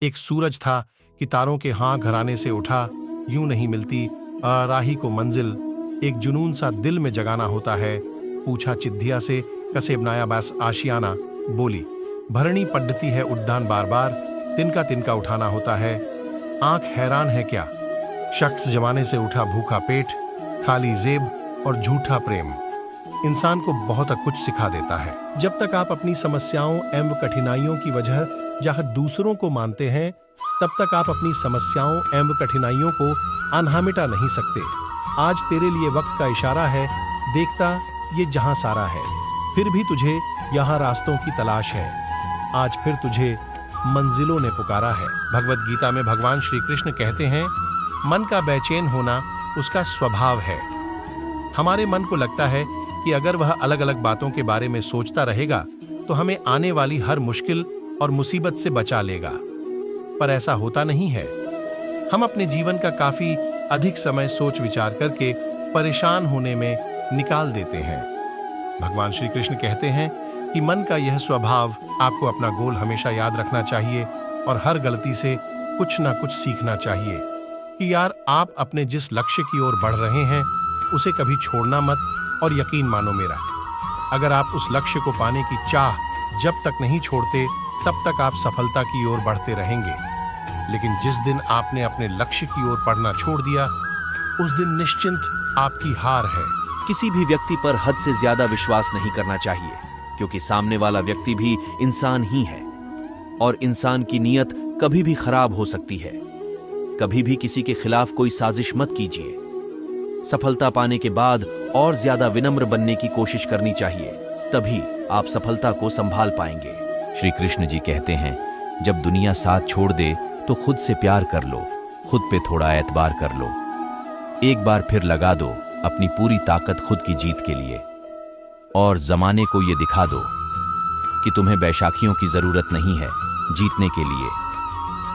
एक सूरज था कि तारों के हाँ घराने से उठा, यूं नहीं मिलती राही को मंजिल, एक जुनून सा दिल में जगाना होता है। पूछा चिद्धिया से कसे बनाया बस आशियाना, बोली भरनी पड्डती है उड्डान बार बार, तिनका तिनका उठाना होता है। आंख हैरान है क्या, शख्स जमाने से उठा भूखा पेट, खाली जेब और झूठा प्रेम इंसान को बहुत कुछ सिखा देता है। जब तक आप अपनी समस्याओं एवं कठिनाइयों की वजह जहां दूसरों को मानते हैं, तब तक आप अपनी समस्याओं एवं कठिनाइयों को अनहा मिटा नहीं सकते। आज तेरे लिए वक्त का इशारा है, देखता ये जहां सारा है, फिर भी तुझे यहाँ रास्तों की तलाश है। आज फिर तुझे मंजिलों ने पुकारा है। भगवत गीता में भगवान श्री कृष्ण कहते हैं, मन का बेचैन होना उसका स्वभाव है। हमारे मन को लगता है कि अगर वह अलग अलग बातों के बारे में सोचता रहेगा तो हमें आने वाली हर मुश्किल और मुसीबत से बचा लेगा, पर ऐसा होता नहीं है। हम अपने जीवन का काफी अधिक समय सोच विचार करके परेशान होने में निकाल देते हैं। भगवान श्री कृष्ण कहते हैं कि मन का यह स्वभाव आपको अपना गोल हमेशा याद रखना चाहिए और हर गलती से कुछ ना कुछ सीखना चाहिए कि यार आप अपने जिस लक्ष्य की ओर बढ़ रहे हैं उसे कभी छोड़ना मत। और यकीन मानो मेरा, अगर आप उस लक्ष्य को पाने की चाह जब तक नहीं छोड़ते तब तक आप सफलता की ओर बढ़ते रहेंगे। लेकिन जिस दिन आपने अपने लक्ष्य की ओर बढ़ना छोड़ दिया, उस दिन निश्चिंत आपकी हार है। किसी भी व्यक्ति पर हद से ज्यादा विश्वास नहीं करना चाहिए, क्योंकि सामने वाला व्यक्ति भी इंसान ही है और इंसान की नीयत कभी भी खराब हो सकती है। कभी भी किसी के खिलाफ कोई साजिश मत कीजिए। सफलता पाने के बाद और ज्यादा विनम्र बनने की कोशिश करनी चाहिए, तभी आप सफलता को संभाल पाएंगे। श्री कृष्ण जी कहते हैं, जब दुनिया साथ छोड़ दे तो खुद से प्यार कर लो, खुद पे थोड़ा एतबार कर लो। एक बार फिर लगा दो अपनी पूरी ताकत खुद की जीत के लिए और जमाने को ये दिखा दो कि तुम्हें बैशाखियों की जरूरत नहीं है जीतने के लिए।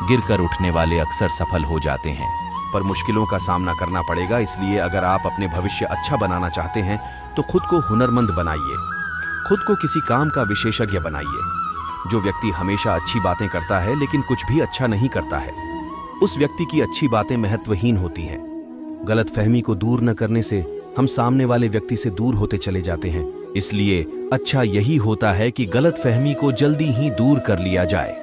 गिरकर उठने वाले अक्सर सफल हो जाते हैं, पर मुश्किलों का सामना करना पड़ेगा। इसलिए अगर आप अपने भविष्य अच्छा बनाना चाहते हैं तो खुद को हुनरमंद बनाइए, खुद को किसी काम का विशेषज्ञ बनाइए। जो व्यक्ति हमेशा अच्छी बातें करता है लेकिन कुछ भी अच्छा नहीं करता है, उस व्यक्ति की अच्छी बातें महत्वहीन होती हैं। गलतफहमी को दूर न करने से हम सामने वाले व्यक्ति से दूर होते चले जाते हैं। इसलिए अच्छा यही होता है कि गलतफहमी को जल्दी ही दूर कर लिया जाए।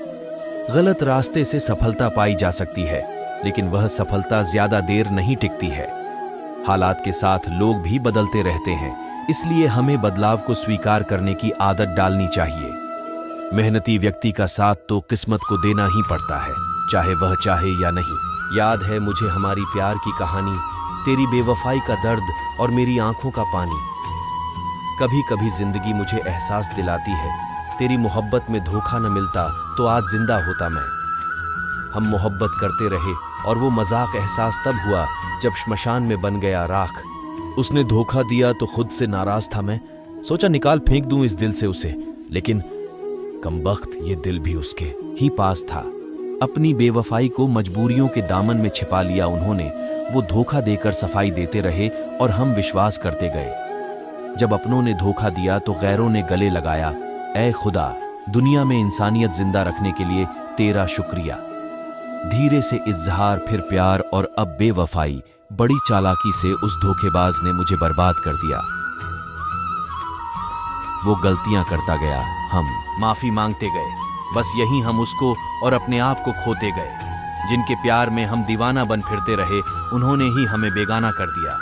गलत रास्ते से सफलता पाई जा सकती है, लेकिन वह सफलता ज्यादा देर नहीं टिकती है। हालात के साथ लोग भी बदलते रहते हैं, इसलिए हमें बदलाव को स्वीकार करने की आदत डालनी चाहिए। मेहनती व्यक्ति का साथ तो किस्मत को देना ही पड़ता है, चाहे वह चाहे या नहीं। याद है मुझे हमारी प्यार की कहानी, तेरी बेवफाई का दर्द और मेरी आंखों का पानी। कभी कभी जिंदगी मुझे एहसास दिलाती है, तेरी मोहब्बत में धोखा न मिलता तो आज जिंदा होता मैं। हम मोहब्बत करते रहे और वो मजाक एहसास तब हुआ जब श्मशान में बन गया राख। उसने धोखा दिया तो खुद से नाराज था मैं, सोचा निकाल फेंक दूं इस दिल से उसे, लेकिन कमबख्त ये दिल भी उसके ही पास था। अपनी बेवफाई को मजबूरियों के दामन में छिपा लिया उन्होंने। वो धोखा देकर सफाई देते रहे और हम विश्वास करते गए। जब अपनों ने धोखा दिया तो गैरों ने गले लगाया, ऐ खुदा दुनिया में इंसानियत जिंदा रखने के लिए तेरा शुक्रिया। धीरे से इजहार, फिर प्यार और अब बेवफाई। बड़ी चालाकी से उस धोखेबाज ने मुझे बर्बाद कर दिया। वो गलतियां करता गया, हम माफी मांगते गए। बस यही हम उसको और अपने आप को खोते गए। जिनके प्यार में हम दीवाना बन फिरते रहे, उन्होंने ही हमें बेगाना कर दिया।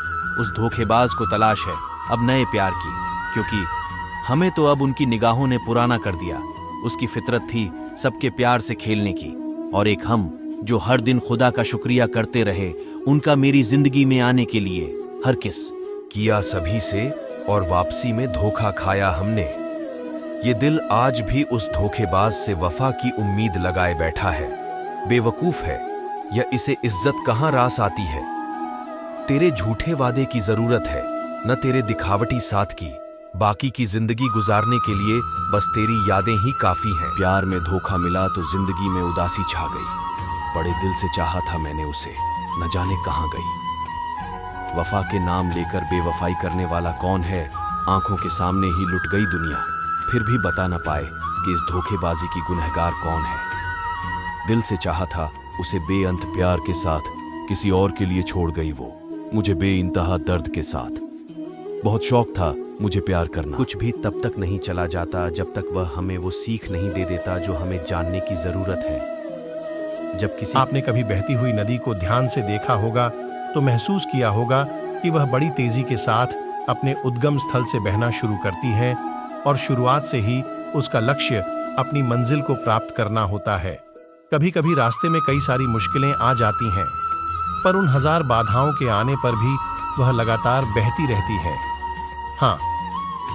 उस धोखेबाज को तलाश है अब नए प्यार की, क्योंकि हमें तो अब उनकी निगाहों ने पुराना कर दिया। उसकी फितरत थी सबके प्यार से खेलने की, और एक हम जो हर दिन खुदा का शुक्रिया करते रहे उनका मेरी जिंदगी में आने के लिए। हर किस किया सभी से और वापसी में धोखा खाया हमने। ये दिल आज भी उस धोखेबाज से वफा की उम्मीद लगाए बैठा है। बेवकूफ है या इसे इज्जत कहां रास आती है। तेरे झूठे वादे की जरूरत है, न तेरे दिखावटी साथ की। बाकी की जिंदगी गुजारने के लिए बस तेरी यादें ही काफी हैं। प्यार में धोखा मिला तो जिंदगी में उदासी छा गई। बड़े दिल से चाहा था मैंने उसे, न जाने कहां गई। वफा के नाम लेकर बेवफाई करने वाला कौन है, आंखों के सामने ही लुट गई दुनिया। फिर भी बता न पाए कि इस धोखेबाजी की गुनहगार कौन है। दिल से चाहा था उसे बेअंत प्यार के साथ किसी और के लिए छोड़ गई वो, मुझे बेइंतहा दर्द के साथ। बहुत शौक था मुझे प्यार करना। कुछ भी तब तक नहीं चला जाता जब तक वह हमें वो सीख नहीं दे देता जो हमें जानने की जरूरत है। जब किसी आपने कभी बहती हुई नदी को ध्यान से देखा होगा तो महसूस किया होगा कि वह बड़ी तेजी के साथ अपने उद्गम स्थल से बहना शुरू करती है और शुरुआत से ही उसका लक्ष्य अपनी मंजिल को प्राप्त करना होता है। कभी कभी रास्ते में कई सारी मुश्किलें आ जाती हैं, पर उन हजार बाधाओं के आने पर भी वह लगातार बहती रहती है। हाँ,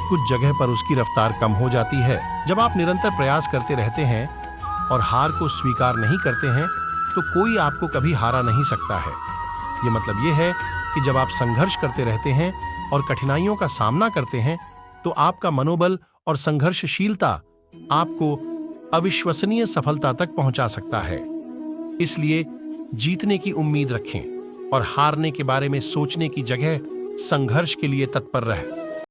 कुछ जगह पर उसकी रफ्तार कम हो जाती है। जब आप निरंतर प्रयास करते रहते हैं और हार को स्वीकार नहीं करते हैं तो कोई आपको कभी हारा नहीं सकता है। ये मतलब ये है कि जब आप संघर्ष करते रहते हैं और कठिनाइयों का सामना करते हैं तो आपका मनोबल और संघर्षशीलता आपको अविश्वसनीय सफलता तक पहुंचा सकता है। इसलिए जीतने की उम्मीद रखें और हारने के बारे में सोचने की जगह संघर्ष के लिए तत्पर रहें।